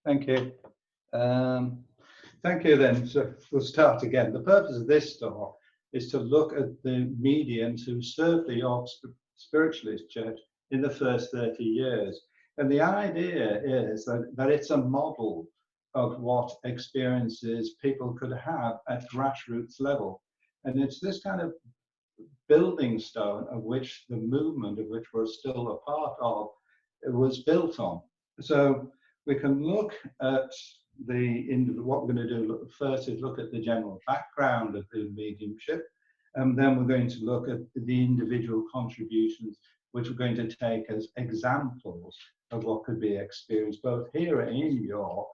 Thank you. Thank you then. So we'll start again. The purpose of this talk is to look at the mediums who served the York Spiritualist Church in the first 30 years. And the idea is that it's a model of what experiences people could have at grassroots level. And it's this kind of building stone of which the movement of which we're still a part of was built on. So we can look at what we're going to do first is look at the general background of the mediumship, and then we're going to look at the individual contributions which we're going to take as examples of what could be experienced both here in York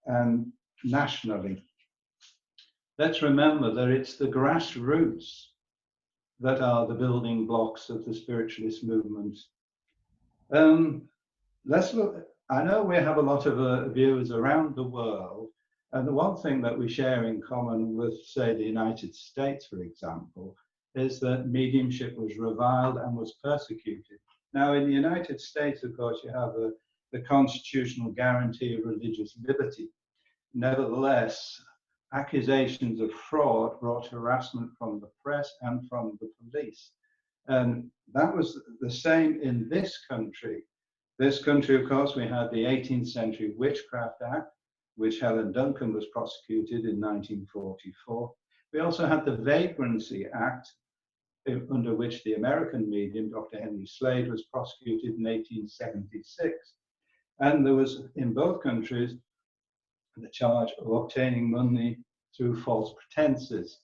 and nationally. Let's remember that it's the grassroots that are the building blocks of the spiritualist movement. Let's look. I know we have a lot of viewers around the world, and the one thing that we share in common with, say, the United States, for example, is that mediumship was reviled and was persecuted. Now, in the United States, of course, you have the constitutional guarantee of religious liberty. Nevertheless, accusations of fraud brought harassment from the press and from the police. And that was the same in this country. This country, of course, we had the 18th Century Witchcraft Act, which Helen Duncan was prosecuted in 1944. We also had the Vagrancy Act, under which the American medium, Dr. Henry Slade, was prosecuted in 1876. And there was, in both countries, the charge of obtaining money through false pretenses.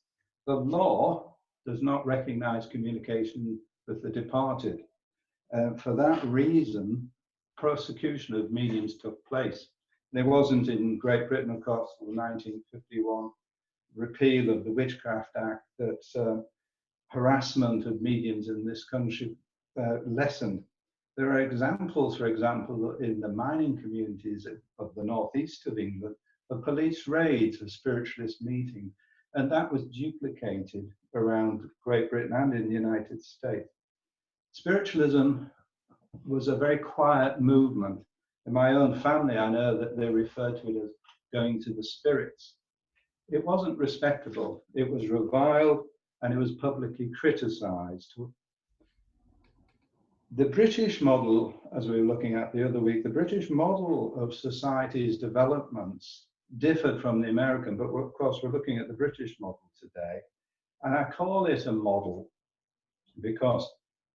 The law does not recognize communication with the departed. For that reason, prosecution of mediums took place. There wasn't in Great Britain, of course, the 1951 repeal of the Witchcraft Act that harassment of mediums in this country lessened. There are examples, for example, in the mining communities of the northeast of England, of police raids of spiritualist meetings, and that was duplicated around Great Britain and in the United States. Spiritualism was a very quiet movement. In my own family, I know that they referred to it as going to the spirits. It wasn't respectable, it was reviled, and it was publicly criticized. The British model, as we were looking at the other week, the British model of society's developments differed from the American, but of course we're looking at the British model today. And I call it a model because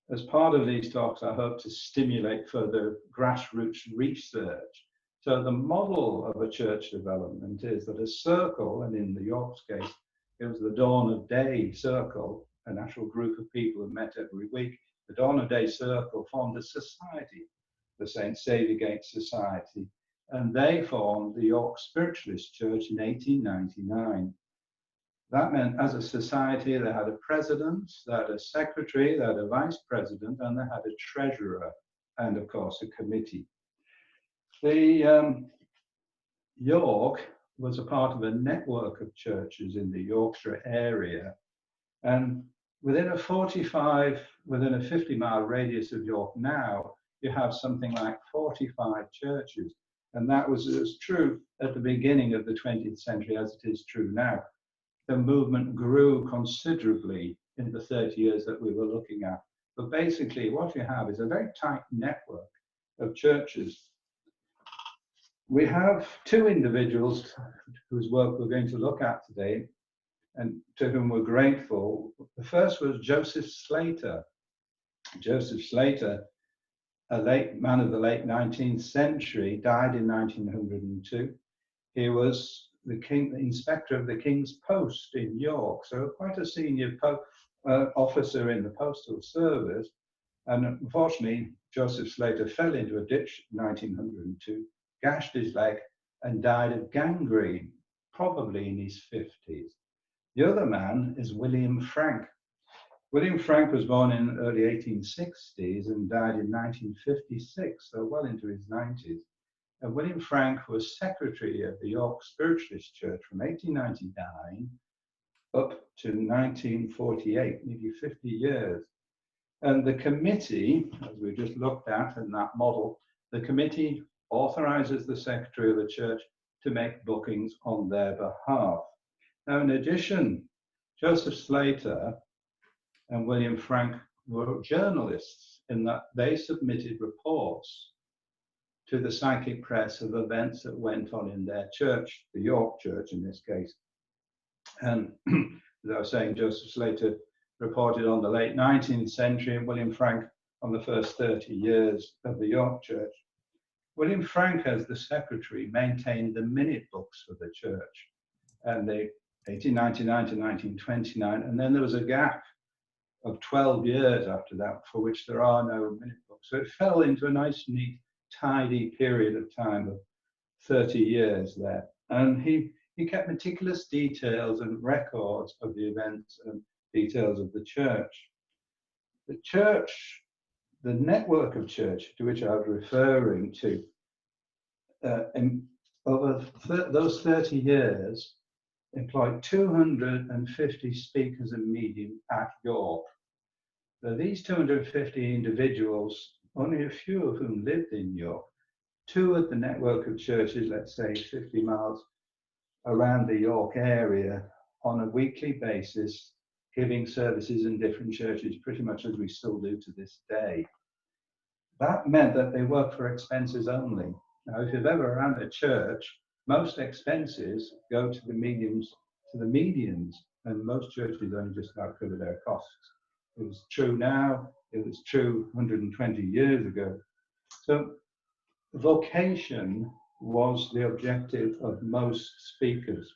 as part of these talks, I hope to stimulate further grassroots research. So the model of a church development is that a circle, and in the York's case, it was the Dawn of Day Circle, a natural group of people who met every week. The Dawn of Day Circle formed a society, the St. Saviourgate Society, and they formed the York Spiritualist Church in 1899. That meant as a society, they had a president, they had a secretary, they had a vice president, and they had a treasurer, and of course a committee. The York was a part of a network of churches in the Yorkshire area, and within a 50-mile radius of York now, you have something like 45 churches, and that was as true at the beginning of the 20th century as it is true now. The movement grew considerably in the 30 years that we were looking at. But basically, what you have is a very tight network of churches. We have two individuals whose work we're going to look at today and to whom we're grateful. The first was Joseph Slater. Joseph Slater, a late man of the late 19th century, died in 1902. He was the inspector of the King's Post in York, so quite a senior officer in the postal service. And unfortunately, Joseph Slater fell into a ditch in 1902, gashed his leg, and died of gangrene, probably in his 50s. The other man is William Frank. William Frank was born in the early 1860s and died in 1956, so well into his 90s. And William Frank was secretary of the York Spiritualist Church from 1899 up to 1948, nearly 50 years. And the committee, as we just looked at in that model, the committee authorizes the Secretary of the Church to make bookings on their behalf. Now, in addition, Joseph Slater and William Frank were journalists in that they submitted reports to the psychic press of events that went on in their church, the York Church in this case. And as I was saying, Joseph Slater reported on the late 19th century and William Frank on the first 30 years of the York Church. William Frank, as the secretary, maintained the minute books for the church, and they 1899 to 1929, and then there was a gap of 12 years after that for which there are no minute books. So it fell into a nice, neat, tidy period of time of 30 years there. And he kept meticulous details and records of the events and details of the church. The church, the network of church to which I was referring to, over those 30 years, employed 250 speakers and mediums at York. So these 250 individuals, only a few of whom lived in York, toured the network of churches, let's say 50 miles around the York area on a weekly basis, giving services in different churches, pretty much as we still do to this day. That meant that they worked for expenses only. Now, if you've ever run a church, most expenses go to the mediums, and most churches only just about cover their costs. It was true now, it was true 120 years ago. So vocation was the objective of most speakers.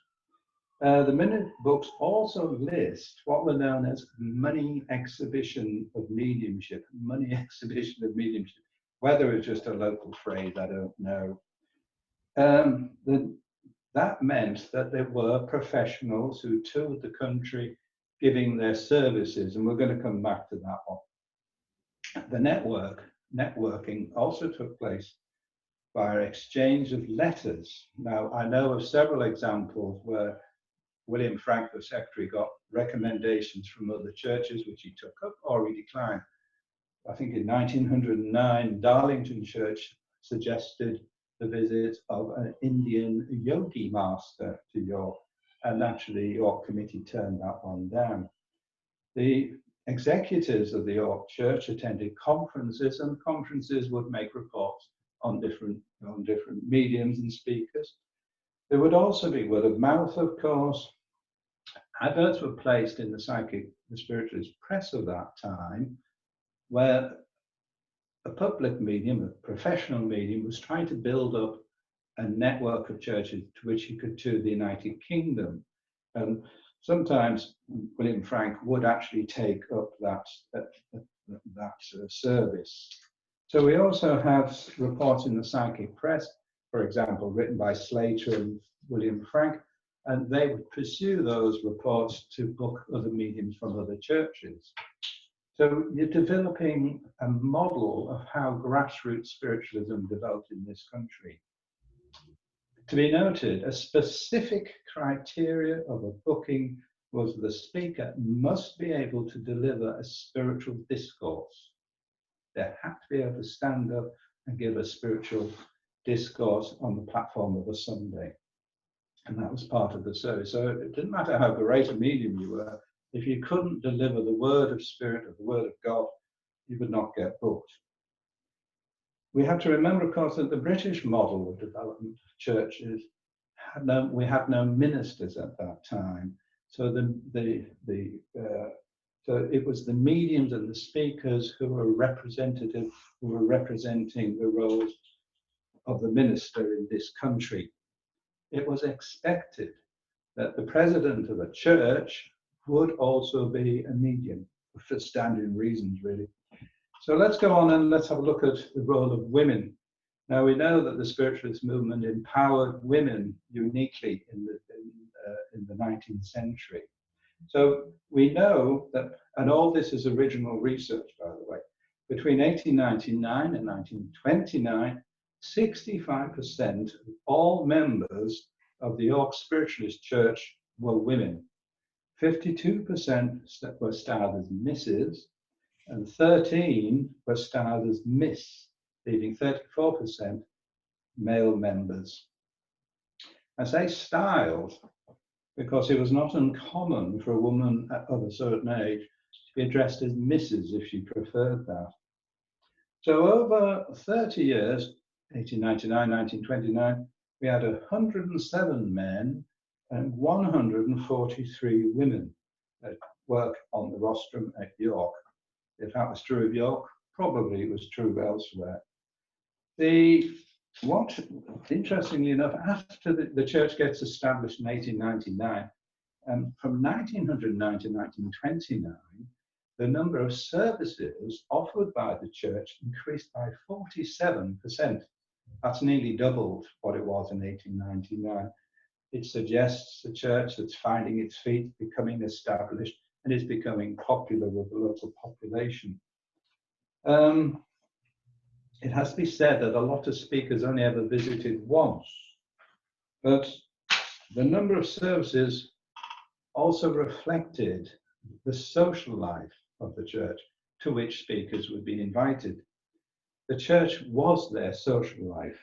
The minute books also list what were known as money exhibition of mediumship, whether it's just a local phrase, I don't know. That meant that there were professionals who toured the country giving their services, and we're going to come back to that one. The networking also took place via exchange of letters. Now, I know of several examples where William Frank, the secretary, got recommendations from other churches which he took up or he declined. I think in 1909, Darlington Church suggested the visit of an Indian yogi master to York, and naturally the York Committee turned that one down. The executives of the York Church attended conferences, and conferences would make reports on different mediums and speakers. There would also be word of mouth, of course. Adverts were placed in the spiritualist press of that time, where a public medium, a professional medium, was trying to build up a network of churches to which he could tour the United Kingdom. And sometimes William Frank would actually take up that service. So we also have reports in the psychic press, for example, written by Slater and William Frank, and they would pursue those reports to book other mediums from other churches. So you're developing a model of how grassroots spiritualism developed in this country. To be noted, a specific criteria of a booking was the speaker must be able to deliver a spiritual discourse. They had to be able to stand up and give a spiritual discourse on the platform of a Sunday. And that was part of the service. So it didn't matter how great a medium you were, if you couldn't deliver the word of Spirit or the word of God, you would not get booked. We have to remember, of course, that the British model of development of churches we had no ministers at that time. So so it was the mediums and the speakers who were representing the roles of the minister in this country. It was expected that the president of a church would also be a medium, for standard reasons, really. So let's go on and let's have a look at the role of women. Now, we know that the spiritualist movement empowered women uniquely in the 19th century. So we know that, and all this is original research, by the way, between 1899 and 1929, 65% of all members of the York Spiritualist Church were women. 52% were styled as Mrs. and 13 were styled as Miss, leaving 34% male members. I say styled because it was not uncommon for a woman of a certain age to be addressed as Mrs. if she preferred that. So over 30 years, 1899, 1929, we had 107 men and 143 women that work on the rostrum at York. If that was true of York, probably it was true elsewhere. What, interestingly enough, after the church gets established in 1899, from 1909 to 1929, the number of services offered by the church increased by 47%. That's nearly doubled what it was in 1899. It suggests a church that's finding its feet, becoming established, and is becoming popular with the local population. It has to be said that a lot of speakers only ever visited once, but the number of services also reflected the social life of the church to which speakers would be invited. The church was their social life.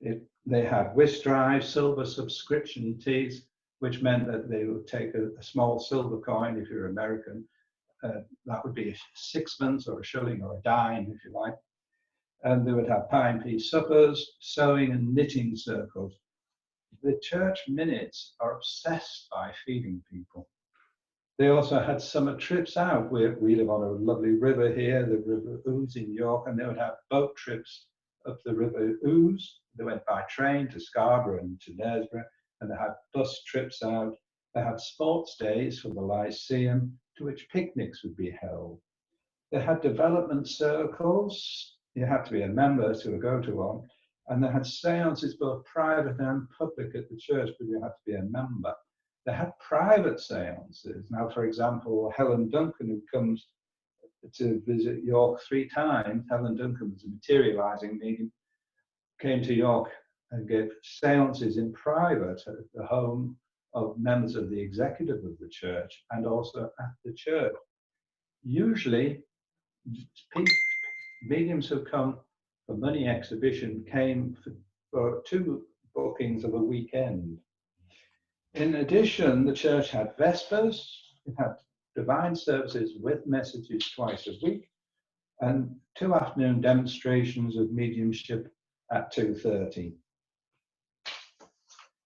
They had whist drives, silver subscription teas, which meant that they would take a small silver coin, if you're American, that would be a sixpence or a shilling or a dime, if you like. And they would have pie and peas suppers, sewing and knitting circles. The church minutes are obsessed by feeding people. They also had summer trips out. We live on a lovely river here, the River Ouse in York, and they would have boat trips up the River Ouse. They went by train to Scarborough and to Knaresborough, and they had bus trips out. They had sports days for the Lyceum, to which picnics would be held. They had development circles. You had to be a member to go to one. And they had seances, both private and public at the church, but you had to be a member. They had private seances. Now, for example, Helen Duncan, who comes to visit York 3 times, Helen Duncan was a materializing medium, came to York and gave seances in private at the home of members of the executive of the church and also at the church. Usually, mediums who come for money exhibition came for 2 bookings of a weekend. In addition, the church had vespers, it had divine services with messages twice a week, and 2 afternoon demonstrations of mediumship at 2:30.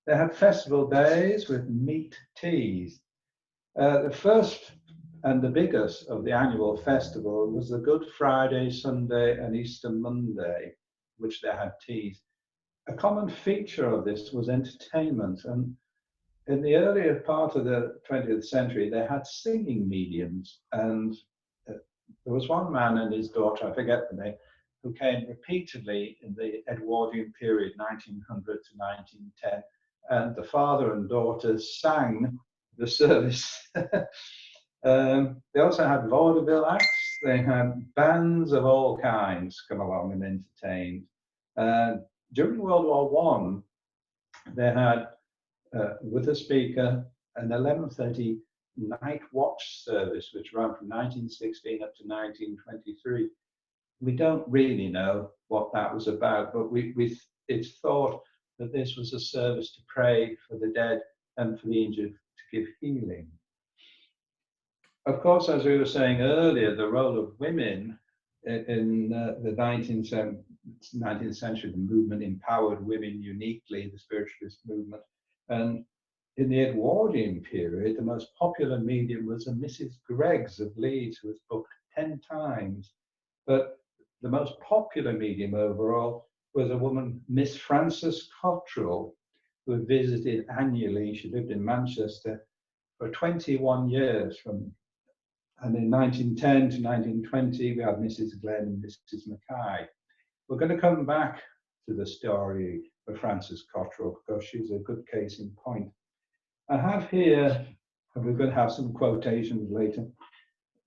They had festival days with meat teas. The first and the biggest of the annual festival was the Good Friday, Sunday, and Easter Monday, which they had teas. A common feature of this was entertainment, and in the earlier part of the 20th century, they had singing mediums, and there was one man and his daughter, I forget the name, who came repeatedly in the Edwardian period, 1900 to 1910, and the father and daughter sang the service. They also had vaudeville acts. They had bands of all kinds come along and entertained. During World War I, they had, with a speaker, an 11:30 night watch service, which ran from 1916 up to 1923. We don't really know what that was about, but it's thought that this was a service to pray for the dead and for the injured, to give healing. Of course, as we were saying earlier, the role of women in the 19th century, the movement empowered women uniquely, the Spiritualist movement. And in the Edwardian period, the most popular medium was a Mrs. Greggs of Leeds, who was booked 10 times. But the most popular medium overall was a woman, Miss Frances Cottrell, who had visited annually. She lived in Manchester for 21 years, and in 1910 to 1920, we had Mrs. Glenn and Mrs. Mackay. We're going to come back to the story of Frances Cottrell because she's a good case in point. I have here, and we're going to have some quotations later,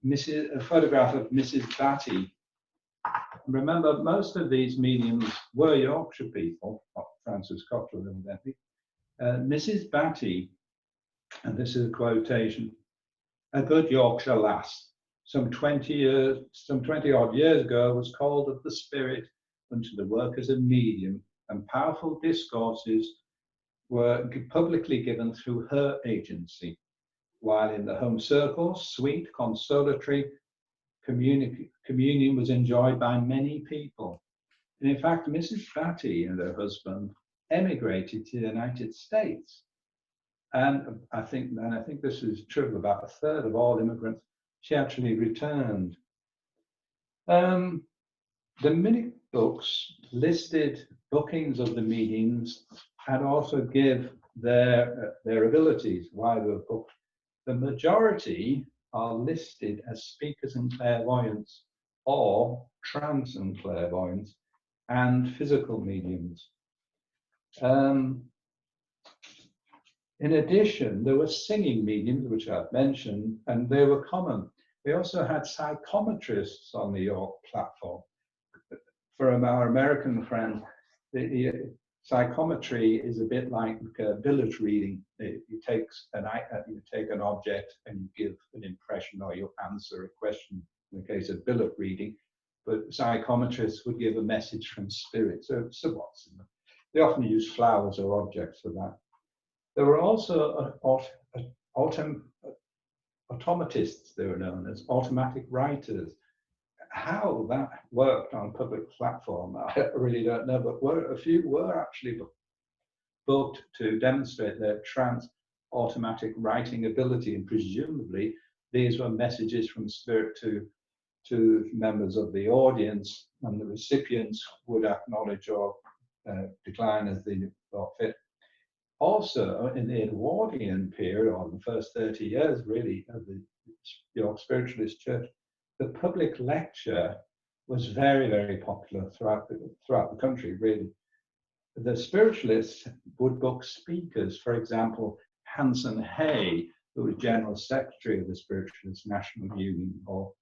a photograph of Mrs. Batty. Remember, most of these mediums were Yorkshire people, not Frances Cottrell evidently. Mrs. Batty, and this is a quotation, "A good Yorkshire lass, some 20 odd years ago, was called of the spirit unto the work as a medium, and powerful discourses were publicly given through her agency, while in the home circles, sweet, consolatory communion was enjoyed by many people. And in fact, Mrs. Batty and her husband emigrated to the United States. And I think this is true of about a third of all immigrants. She actually returned. The minute books listed bookings of the meetings and also give their abilities, why they were booked. The majority are listed as speakers and clairvoyants, or trance and clairvoyants, and physical mediums. In addition, there were singing mediums, which I've mentioned, and they were common. We also had psychometrists on the York platform. For our American friends, the psychometry is a bit like billet reading. You take an object and you give an impression, or you answer a question in the case of billet reading. But psychometrists would give a message from spirit. So somewhat similar. They often use flowers or objects for that. There were also automatists, they were known as automatic writers. How that worked on public platform, I really don't know, but a few were actually booked to demonstrate their trance automatic writing ability, and presumably these were messages from spirit to members of the audience, and the recipients would acknowledge or decline as they thought fit. Also, in the Edwardian period, or the first 30 years really of the York Spiritualist Church, the public lecture was very, very popular throughout the country, really. The spiritualists would book speakers, for example, Hanson Hay, who was General Secretary of the Spiritualist National Union, or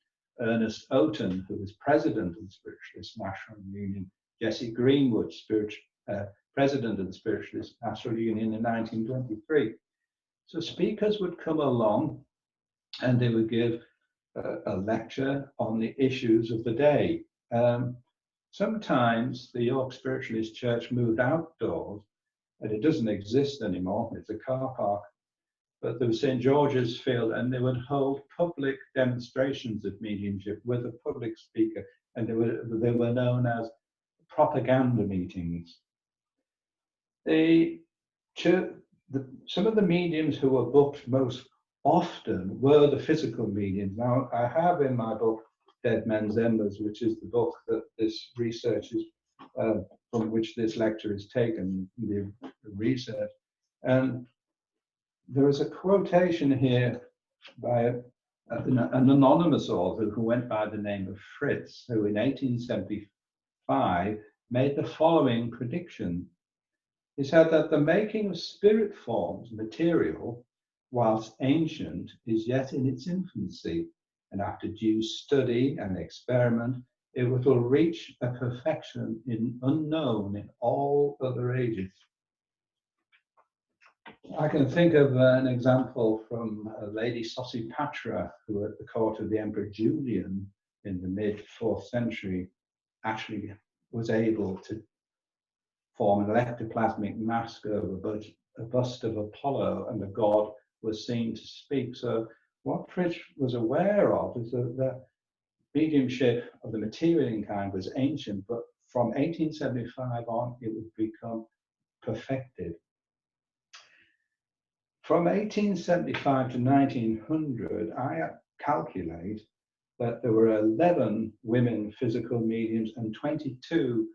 Ernest Oughton, who was President of the Spiritualist National Union, Jesse Greenwood, President of the Spiritualist National Union in 1923. So speakers would come along and they would give a lecture on the issues of the day. Sometimes the York Spiritualist Church moved outdoors, and it doesn't exist anymore, it's a car park, but there was St. George's Field, and they would hold public demonstrations of mediumship with a public speaker, and they were known as propaganda meetings. Some of the mediums who were booked most often were the physical mediums. Now, I have in my book Dead Men's Embers, which is the book that this research is, from which this lecture is taken, the research. And there is a quotation here by an anonymous author who went by the name of Fritz, who in 1875 made the following prediction. He said that the making of spirit forms material, whilst ancient, is yet in its infancy, and after due study and experiment, it will reach a perfection unknown in all other ages. I can think of an example from Lady Sosipatra, who at the court of the Emperor Julian in the mid-4th century actually was able to form an ectoplasmic mask over a bust of Apollo, and the god was seen to speak. So what Fritz was aware of is that the mediumship of the material kind was ancient, but from 1875 on, it would become perfected. From 1875 to 1900, I calculate that there were 11 women physical mediums and 22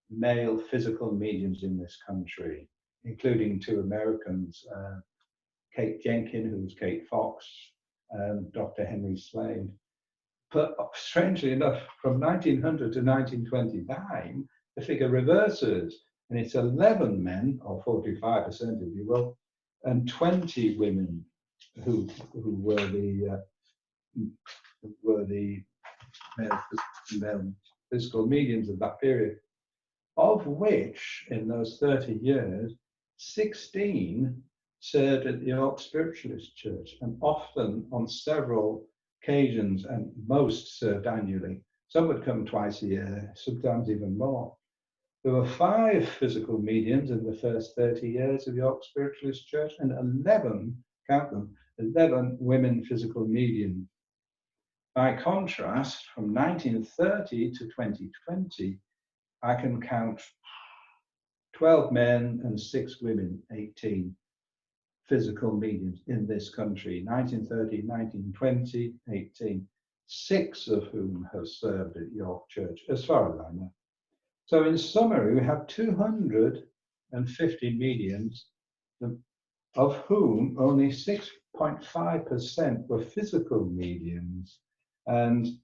male physical mediums in this country, including 2 Americans, Kate Jenkin, who was Kate Fox, and Dr. Henry Slade. But strangely enough, from 1900 to 1929, the figure reverses, and it's 11 men, or 45%, if you will, and 20 women who were the male physical mediums of that period, of which in those 30 years, 16 served at the York Spiritualist Church, and often on several occasions, and most served annually. Some would come twice a year, sometimes even more. There were 5 physical mediums in the first 30 years of York Spiritualist Church, and 11, count them, 11 women physical mediums. By contrast, from 1930 to 2020, I can count 12 men and 6 women, 18 physical mediums in this country. 1930, 1920, 18, 6 of whom have served at York Church, as far as I know. So in summary, we have 250 mediums, of whom only 6.5% were physical mediums. And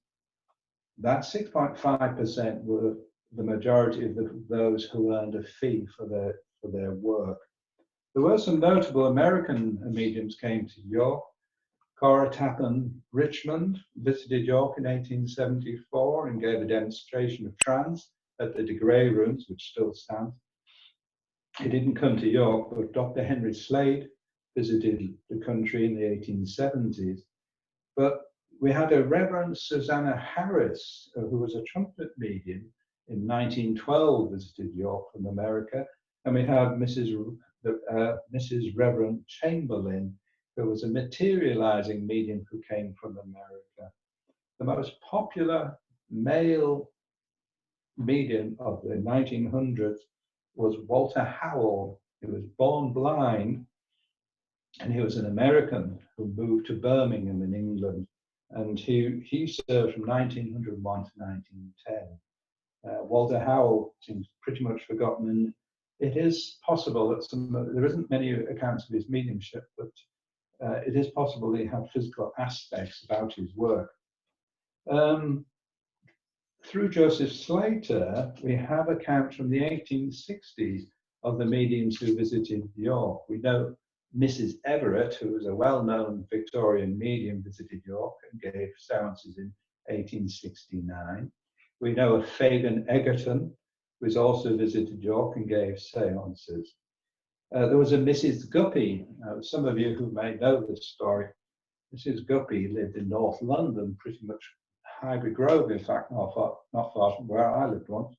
that 6.5% were the majority of those who earned a fee for their work. There were some notable American mediums came to York. Cora Tappan Richmond visited York in 1874 and gave a demonstration of trance at the De Grey Rooms, which still stand. He didn't come to York, but Dr. Henry Slade visited the country in the 1870s. But we had a Reverend Susanna Harris, who was a trumpet medium in 1912, visited York from America. And we have Mrs. Reverend Chamberlain, who was a materializing medium who came from America. The most popular male medium of the 1900s was Walter Howell. He was born blind, and he was an American who moved to Birmingham in England, and he served from 1901 to 1910. Walter Howell seems pretty much forgotten, and it is possible that there isn't many accounts of his mediumship, but it is possible that he had physical aspects about his work. Through Joseph Slater, we have accounts from the 1860s of the mediums who visited York. We know Mrs. Everett, who was a well-known Victorian medium, visited York and gave seances in 1869. We know of Fagan Egerton, who has also visited York and gave seances. There was a Mrs. Guppy. Some of you who may know this story. Mrs. Guppy lived in North London, pretty much Highbury Grove, in fact, not far from where I lived once.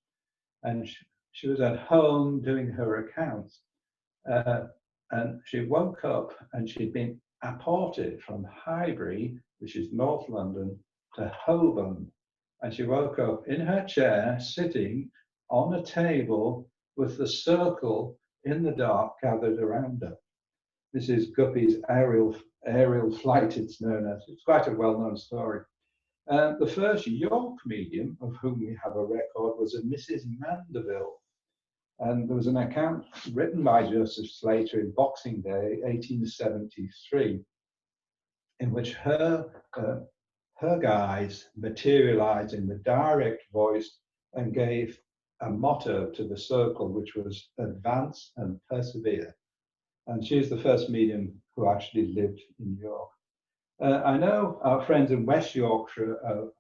And she was at home doing her accounts. And she woke up and she'd been apported from Highbury, which is North London, to Holborn. And she woke up in her chair, sitting on a table with the circle in the dark gathered around her. This is Guppy's aerial flight, it's known as. It's quite a well-known story. The first York medium of whom we have a record was a Mrs. Mandeville. And there was an account written by Joseph Slater in Boxing Day, 1873, in which her guides materialized in the direct voice and gave a motto to the circle, which was advance and persevere. And she's the first medium who actually lived in York. I know our friends in West Yorkshire are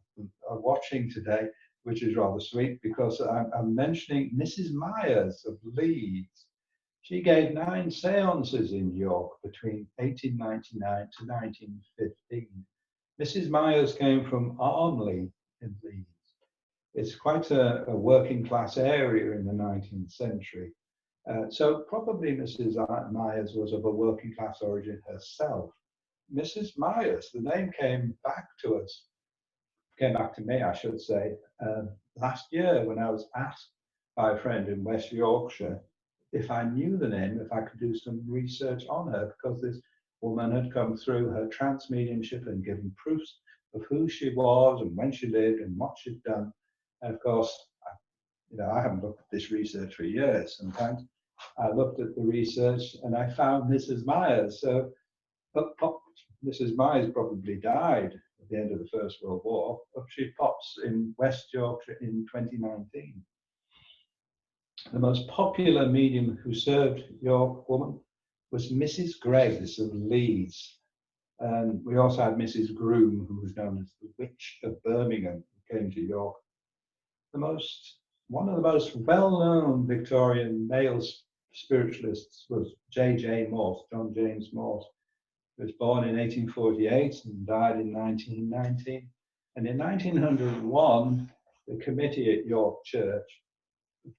watching today, which is rather sweet, because I'm mentioning Mrs. Myers of Leeds. She gave 9 seances in York between 1899 to 1915. Mrs. Myers came from Armley in Leeds. It's quite a working class area in the 19th century. So probably Mrs. Myers was of a working class origin herself. Mrs. Myers, the name came back to me, I should say, last year when I was asked by a friend in West Yorkshire if I knew the name, if I could do some research on her, because this woman had come through her trance mediumship and given proofs of who she was and when she lived and what she'd done. And of course, I haven't looked at this research for years. Sometimes I looked at the research and I found Mrs. Myers. So Mrs. Myers probably died at the end of the First World War, but she pops in West Yorkshire in 2019. The most popular medium who served York woman was Mrs. Greggs of Leeds. And we also had Mrs. Groom, who was known as the Witch of Birmingham, who came to York. One of the most well-known Victorian male spiritualists was J.J. Morse, John James Morse. He was born in 1848 and died in 1919. And in 1901, the committee at York Church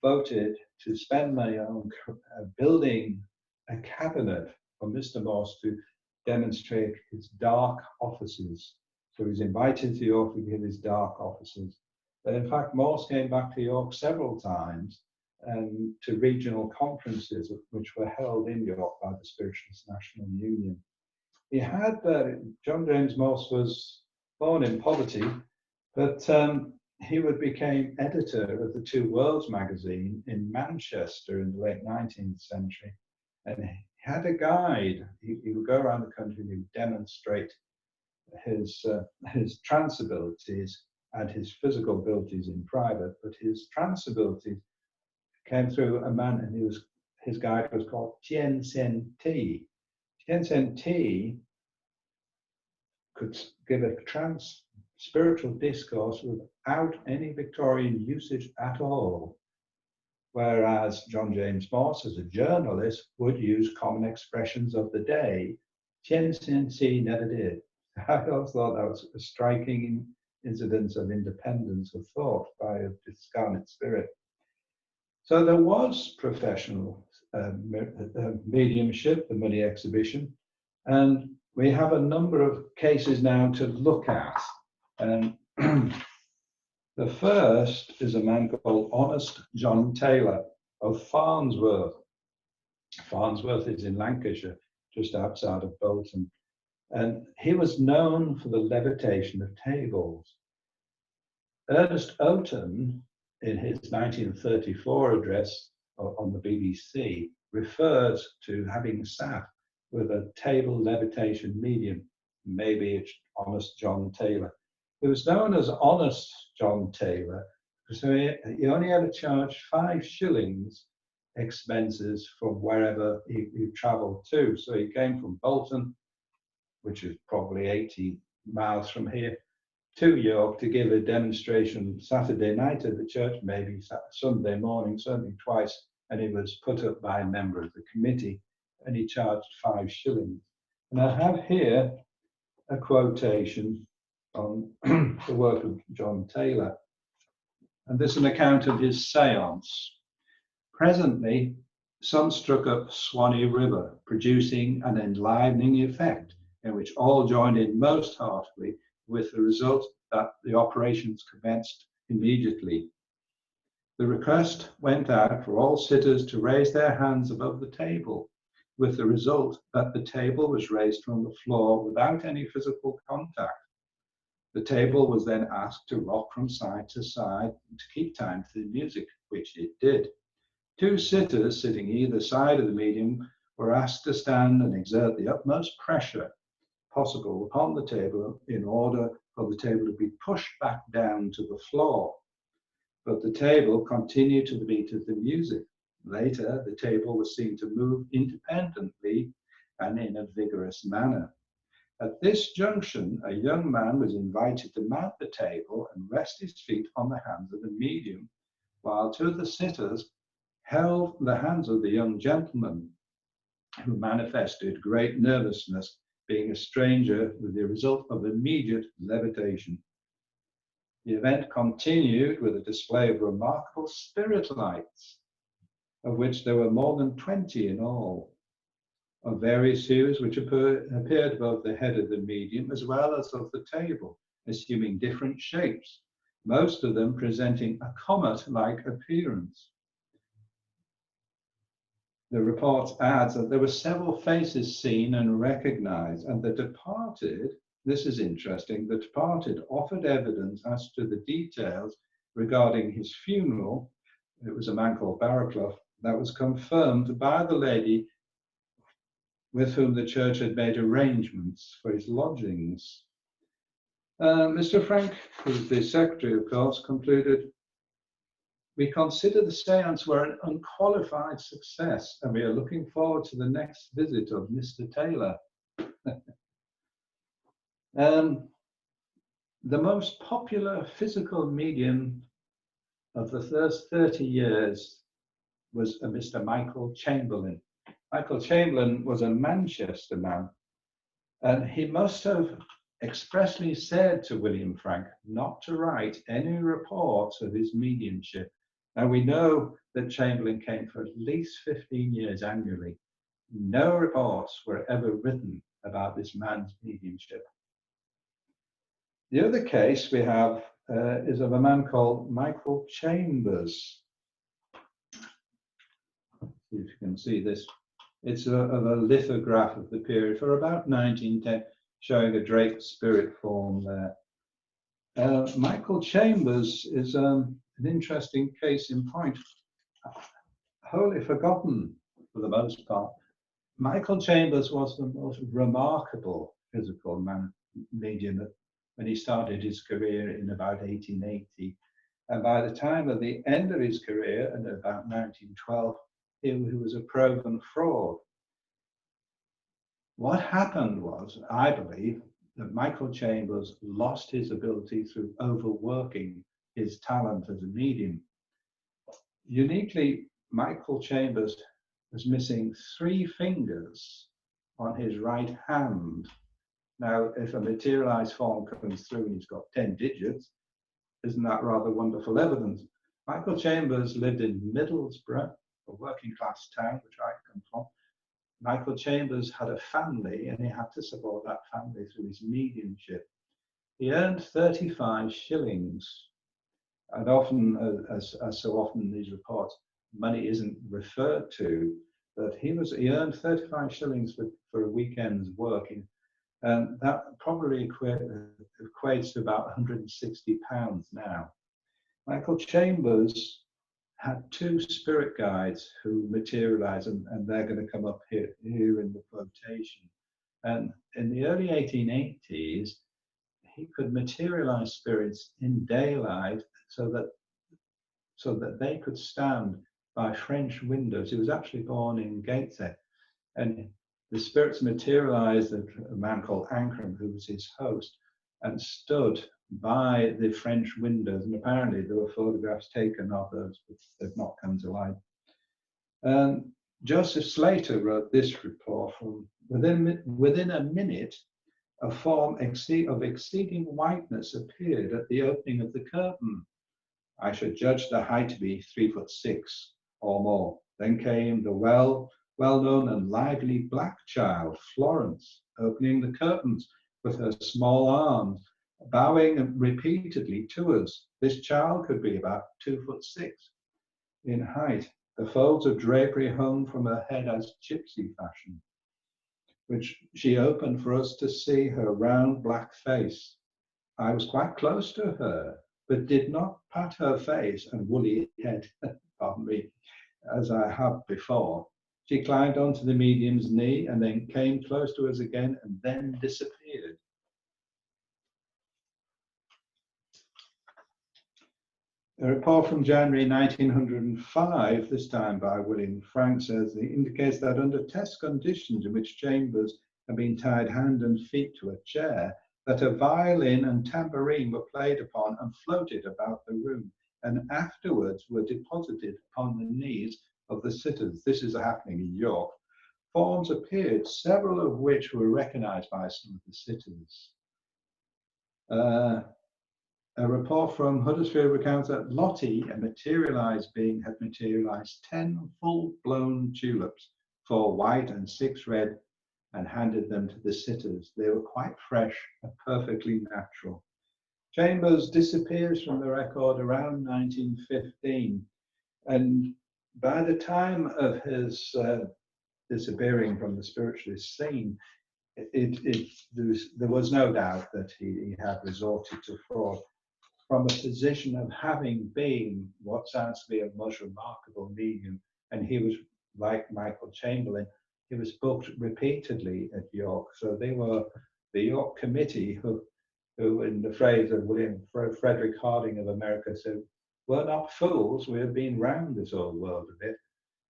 voted to spend money on building a cabinet for Mr. Morse to demonstrate his dark offices. So he was invited to York to give his dark offices. But in fact, Morse came back to York several times and to regional conferences which were held in York by the Spiritualist National Union. He had, John James Morse was born in poverty, but he became editor of the Two Worlds magazine in Manchester in the late 19th century. And he had a guide. He would go around the country and he would demonstrate his trance abilities and his physical abilities in private, but his trance abilities came through a man, and his guide was called Tien Sen Ti. Tien Sen Ti could give a trance spiritual discourse without any Victorian usage at all, whereas John James Morse, as a journalist, would use common expressions of the day. Tien Sen Ti never did. I always thought that was a striking incidence of independence of thought by a discarnate spirit. So there was professional mediumship, the money exhibition, and we have a number of cases now to look at. And the first is a man called Honest John Taylor of Farnsworth. Farnsworth is in Lancashire, just outside of Bolton. And he was known for the levitation of tables. Ernest Oughton, in his 1934 address on the BBC, refers to having sat with a table levitation medium. Maybe it's Honest John Taylor. He was known as Honest John Taylor because he only had to charge 5 shillings expenses from wherever he travelled to. So he came from Bolton, which is probably 80 miles from here, to York to give a demonstration Saturday night at the church, maybe Sunday morning, certainly twice, and he was put up by a member of the committee, and he charged 5 shillings. And I have here a quotation on the work of John Taylor, and this is an account of his séance. Presently, some struck up Swanee River, producing an enlivening effect in which all joined in most heartily, with the result that the operations commenced immediately. The request went out for all sitters to raise their hands above the table, with the result that the table was raised from the floor without any physical contact. The table was then asked to rock from side to side to keep time to the music, which it did. 2 sitters sitting either side of the medium were asked to stand and exert the utmost pressure possible upon the table in order for the table to be pushed back down to the floor. But the table continued to the beat of the music. Later, the table was seen to move independently and in a vigorous manner. At this junction, a young man was invited to mount the table and rest his feet on the hands of the medium, while 2 of the sitters held the hands of the young gentleman, who manifested great nervousness, being a stranger, with the result of immediate levitation. The event continued with a display of remarkable spirit lights, of which there were more than 20 in all, of various hues which appeared above the head of the medium as well as of the table, assuming different shapes, most of them presenting a comet-like appearance. The report adds that there were several faces seen and recognized, and the departed, this is interesting, the departed offered evidence as to the details regarding his funeral. It was a man called Barraclough, that was confirmed by the lady with whom the church had made arrangements for his lodgings. Mr. Frank, who's the secretary, of course, concluded, "We consider the séance were an unqualified success, and we are looking forward to the next visit of Mr. Taylor." The most popular physical medium of the first 30 years was a Mr. Michael Chamberlain. Michael Chamberlain was a Manchester man, and he must have expressly said to William Frank not to write any reports of his mediumship, And we know that Chamberlain came for at least 15 years annually. No reports were ever written about this man's mediumship. The other case we have is of a man called Michael Chambers. See if you can see this. It's of a lithograph of the period for about 1910, showing a draped spirit form there. Michael Chambers is an interesting case in point, wholly forgotten for the most part. Michael Chambers was the most remarkable physical medium when he started his career in about 1880. And by the time of the end of his career, in about 1912, he was a proven fraud. What happened was, I believe, that Michael Chambers lost his ability through overworking his talent as a medium. Uniquely, Michael Chambers was missing 3 fingers on his right hand. Now, if a materialized form comes through and he's got 10 digits, isn't that rather wonderful evidence? Michael Chambers lived in Middlesbrough, a working class town, which I come from. Michael Chambers had a family and he had to support that family through his mediumship. He earned 35 shillings. And often, as so often in these reports, money isn't referred to, but he earned 35 shillings for a weekend's work. And that probably equates to about £160 now. Michael Chambers had 2 spirit guides who materialized, and they're going to come up here in the quotation. And in the early 1880s, he could materialize spirits in daylight so that they could stand by French windows. He was actually born in Gateshead, and the spirits materialized a man called Ancram, who was his host, and stood by the French windows. And apparently there were photographs taken of those, but they've not come to light. Joseph Slater wrote this report: from within a minute, a form of exceeding whiteness appeared at the opening of the curtain. I should judge the height to be 3'6" or more. Then came the well-known and lively black child, Florence, opening the curtains with her small arms, bowing repeatedly to us. This child could be about 2'6" in height. The folds of drapery hung from her head as gypsy fashion, which she opened for us to see her round black face. I was quite close to her, but did not pat her face and woolly head, pardon me, as I have before. She climbed onto the medium's knee and then came close to us again and then disappeared. A report from January 1905, this time by William Frank, says it indicates that under test conditions in which Chambers had been tied hand and feet to a chair, that a violin and tambourine were played upon and floated about the room, and afterwards were deposited upon the knees of the sitters. This is happening in York. Forms appeared, several of which were recognized by some of the sitters. A report from Huddersfield recounts that Lottie, a materialized being, had materialized 10 full-blown tulips, 4 white and 6 red, and handed them to the sitters. They were quite fresh and perfectly natural. Chambers disappears from the record around 1915, and by the time of his disappearing from the spiritualist scene, there was no doubt that he had resorted to fraud. From a position of having been what sounds to be a most remarkable medium, and he was like Michael Chamberlain, he was booked repeatedly at York. So they were the York Committee who in the phrase of William Frederick Harding of America, said, "We're not fools, we have been round this old world a bit."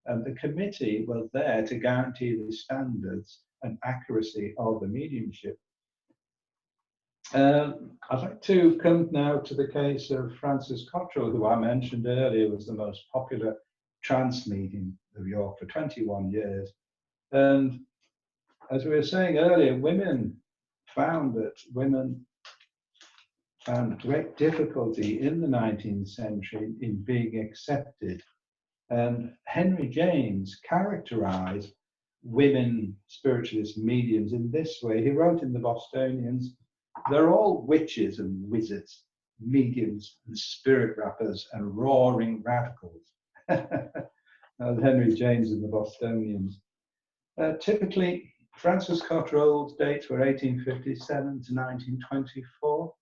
And the committee was there to guarantee the standards and accuracy of the mediumship. I'd like to come now to the case of Francis Cottrell, who I mentioned earlier was the most popular trance medium of York for 21 years. And as we were saying earlier, women found that women found great difficulty in the 19th century in being accepted. And Henry James characterized women spiritualist mediums in this way. He wrote in the Bostonians, "They're all witches and wizards, mediums and spirit rappers and roaring radicals." Henry James in the Bostonians. Typically, Francis Cotterell's dates were 1857 to 1924.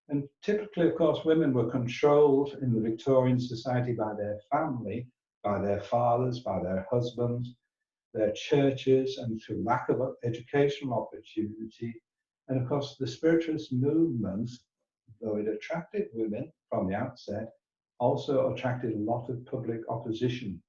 And typically, of course, women were controlled in the Victorian society by their family, by their fathers, by their husbands, their churches, and through lack of educational opportunity. And of course, the spiritualist movement, though it attracted women from the outset, also attracted a lot of public opposition.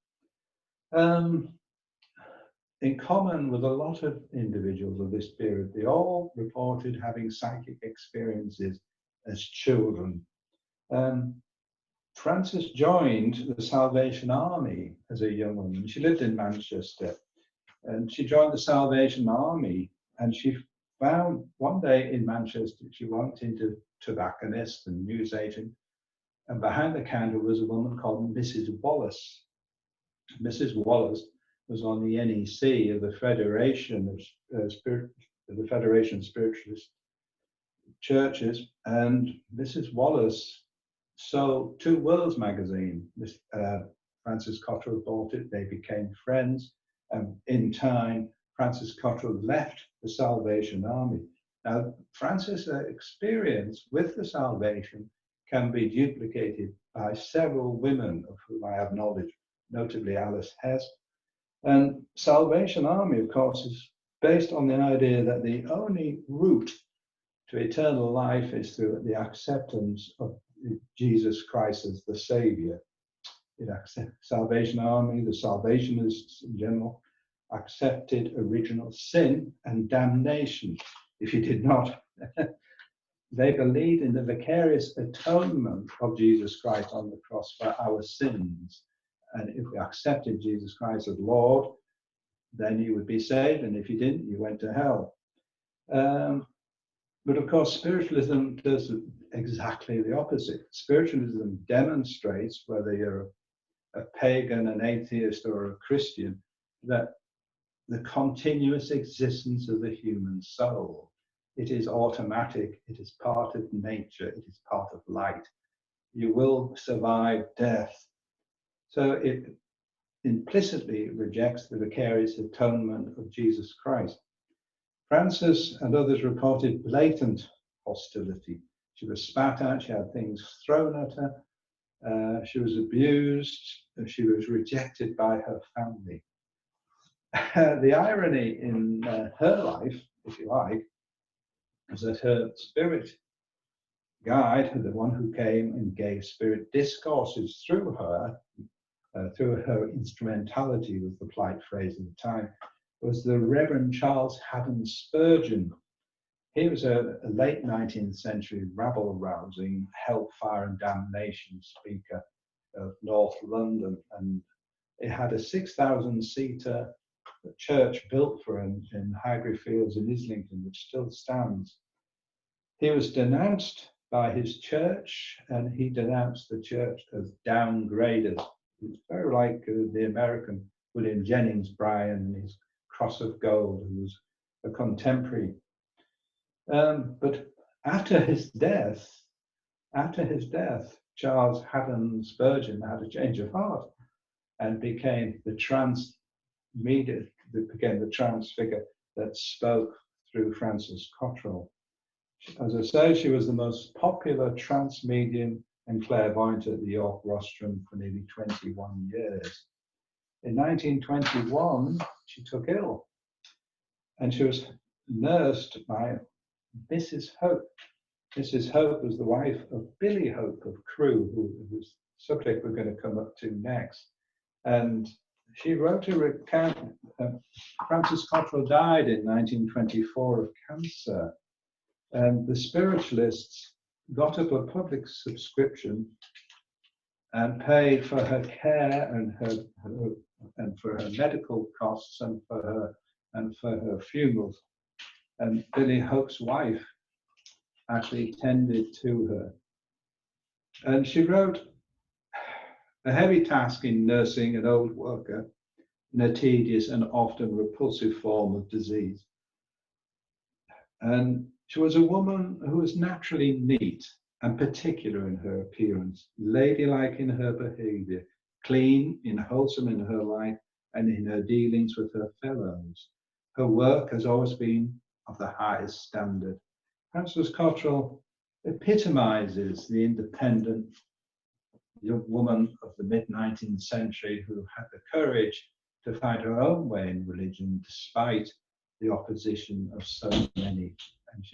In common with a lot of individuals of this period, they all reported having psychic experiences as children. Frances joined the Salvation Army as a young woman. She lived in Manchester, and she joined the Salvation Army, and she found one day in Manchester, she walked into tobacconist and newsagent, and behind the counter was a woman called Mrs. Wallace. Mrs. Wallace was on the NEC of the Federation of Spiritualist Churches, and Mrs. Wallace sold Two Worlds magazine. Francis Cotterell bought it. They became friends, and in time, Francis Cotterell left the Salvation Army. Now, Francis' experience with the Salvation can be duplicated by several women of whom I have knowledge, notably Alice Hess. And Salvation Army, of course, is based on the idea that the only route to eternal life is through the acceptance of Jesus Christ as the Savior. Salvation Army, the Salvationists in general, accepted original sin and damnation if you did not. They believed in the vicarious atonement of Jesus Christ on the cross for our sins. And if we accepted Jesus Christ as Lord, then you would be saved. And if you didn't, you went to hell. But of course, spiritualism does exactly the opposite. Spiritualism demonstrates, whether you're a pagan, an atheist, or a Christian, that the continuous existence of the human soul. It is automatic, it is part of nature, it is part of light. You will survive death. So it implicitly rejects the vicarious atonement of Jesus Christ. Frances and others reported blatant hostility. She was spat at, she had things thrown at her, she was abused, she was rejected by her family. The irony in her life, if you like, was that her spirit guide, the one who came and gave spirit discourses through her instrumentality, was the polite phrase of the time, was the Reverend Charles Haddon Spurgeon. He was a late 19th century rabble-rousing, hellfire and damnation speaker of North London, and it had a 6,000-seater church built for him in Highbury Fields in Islington, which still stands. He was denounced by his church, and he denounced the church as downgraders. It's very like the American William Jennings Bryan and his Cross of Gold, who was a contemporary. But after his death, Charles Haddon Spurgeon had a change of heart and became the trans figure that spoke through Francis Cotterell. As I say, she was the most popular trance medium and clairvoyant at the York Rostrum for nearly 21 years. In 1921, she took ill, and she was nursed by Mrs. Hope. Mrs. Hope was the wife of Billy Hope of Crewe, whose subject we're going to come up to next. And she wrote a recount. Francis Cotterell died in 1924 of cancer, and the spiritualists got up a public subscription and paid for her care and for her medical costs and for her funerals. And Billy Hope's wife actually tended to her. And she wrote, a heavy task in nursing an old worker in a tedious and often repulsive form of disease. And she was a woman who was naturally neat and particular in her appearance, ladylike in her behavior, clean and wholesome in her life and in her dealings with her fellows. Her work has always been of the highest standard. Frances Cottrell epitomizes the independent young woman of the mid-19th century who had the courage to find her own way in religion despite the opposition of so many. And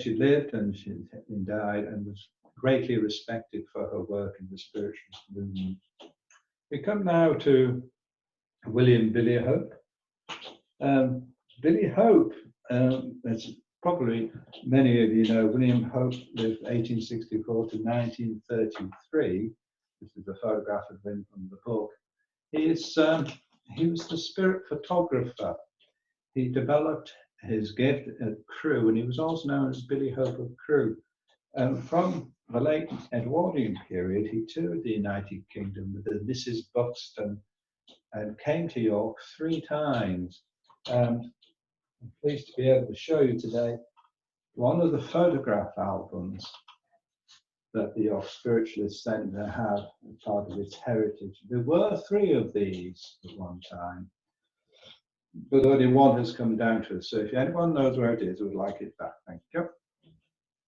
she lived and she died and was greatly respected for her work in the spiritualist movement. We come now to William Billy Hope. Billy Hope, as probably many of you know, William Hope lived 1864 to 1933. This is a photograph of him from the book. He was the spirit photographer. He developed his gift at Crewe, and he was also known as Billy Hope of Crewe. From the late Edwardian period, he toured the United Kingdom with the Mrs. Buxton and came to York 3 times. I'm pleased to be able to show you today one of the photograph albums that the York Spiritualist Centre have as part of its heritage. There were 3 of these at one time, but only one has come down to us. So if anyone knows where it is, would like it back, thank you.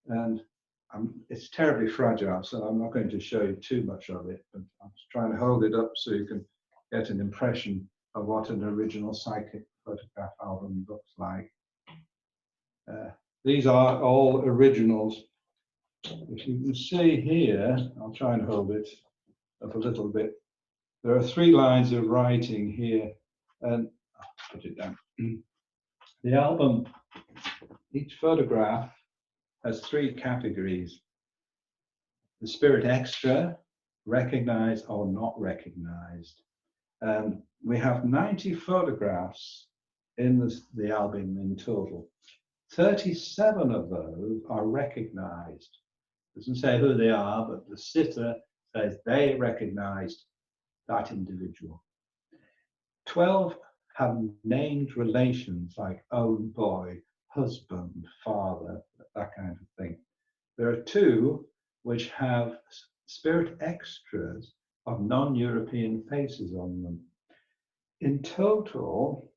And it's terribly fragile, so I'm not going to show you too much of it, but I'm just trying to hold it up so you can get an impression of what an original psychic photograph album looks like. These are all originals. If you can see here, I'll try and hold it up a little bit. There are 3 lines of writing here, and I'll put it down. The album, each photograph has 3 categories. The spirit extra, recognized or not recognized. We have 90 photographs in the album in total. 37 of those are recognized. It doesn't say who they are, but the sitter says they recognized that individual. 12 have named relations like own boy, husband, father, that kind of thing. There are 2 which have spirit extras of non-European faces on them. In total,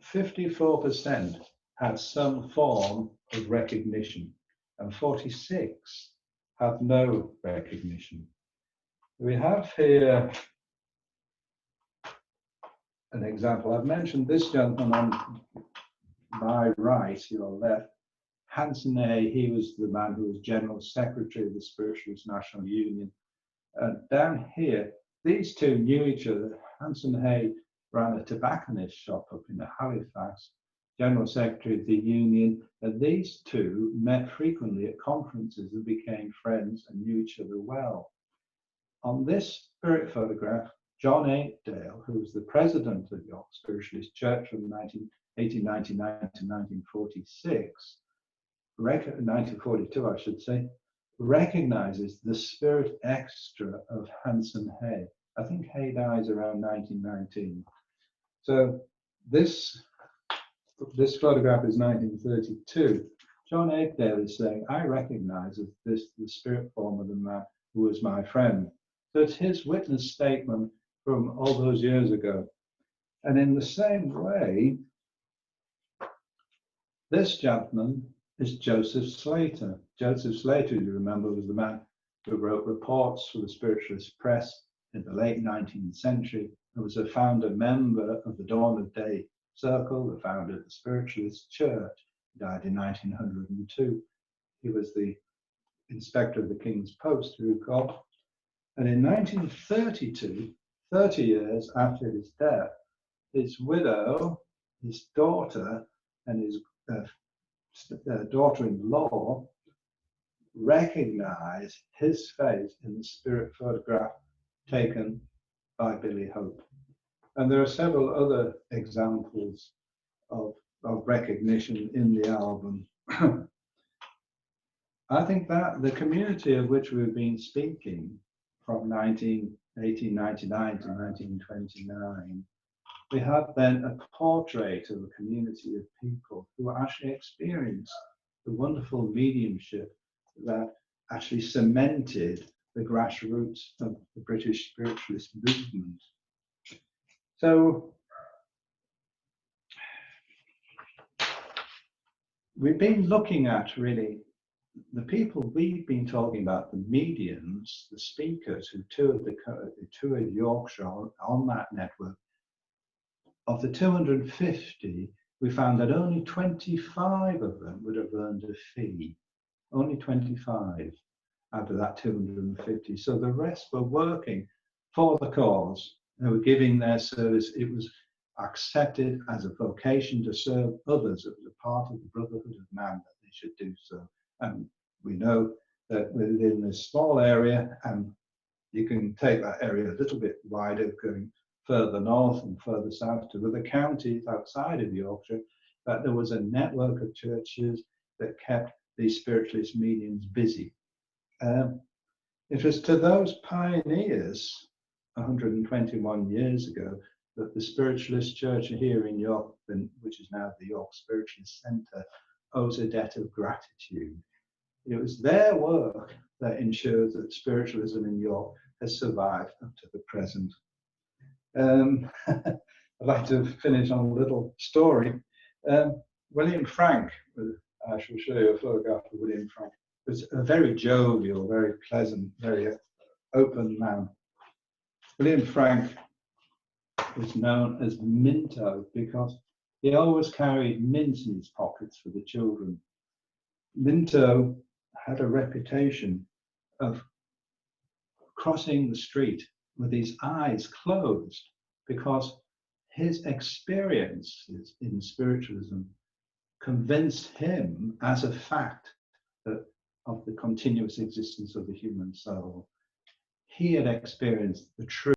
54% had some form of recognition, and 46 have no recognition. We have here an example. I've mentioned this gentleman on my right, your left, Hanson A. He was the man who was General Secretary of the Spiritualist National Union. Down here, these 2 knew each other. Hanson Hay ran a tobacconist shop up in Halifax, General Secretary of the Union, and these 2 met frequently at conferences and became friends and knew each other well. On this spirit photograph, John Apedale, who was the president of York Spiritualist Church from 1899 to 1946, 1942 I should say, recognizes the spirit extra of Hanson Hay. I think Hay dies around 1919. So this photograph is 1932. John Apedale is saying, I recognize the spirit form of the man who was my friend. So it's his witness statement from all those years ago. And in the same way, this gentleman is Joseph Slater. Joseph Slater, you remember, was the man who wrote reports for the Spiritualist press in the late 19th century, and was a founder member of the Dawn of Day Circle, the founder of the Spiritualist Church. He died in 1902. He was the inspector of the King's Post, you recall. And in 1932, 30 years after his death, his widow, his daughter, and his daughter-in-law recognize his face in the spirit photograph taken by Billy Hope. And there are several other examples of of recognition in the album. I think that the community of which we've been speaking from 1899 to 1929, we have then a portrait of a community of people who actually experienced the wonderful mediumship that actually cemented the grassroots of the British spiritualist movement. So we've been looking at really the people we've been talking about, the mediums, the speakers who toured Yorkshire on that network. Of the 250, we found that only 25 of them would have earned a fee. Only 25 out of that 250. So the rest were working for the cause. They were giving their service. It was accepted as a vocation to serve others. It was a part of the brotherhood of man that they should do so. And we know that within this small area, and you can take that area a little bit wider, going further north and further south to other counties outside of Yorkshire, that there was a network of churches that kept these spiritualist mediums busy. It was to those pioneers 121 years ago that the Spiritualist Church here in York, which is now the York Spiritualist Centre, owes a debt of gratitude. It was their work that ensured that spiritualism in York has survived up to the present. I'd like to finish on a little story. William Frank, I shall show you a photograph of William Frank, was a very jovial, very pleasant, very open man. William Frank was known as Minto because he always carried mints in his pockets for the children. Minto had a reputation of crossing the street with his eyes closed because his experiences in spiritualism convinced him as a fact that of the continuous existence of the human soul. He had experienced the truth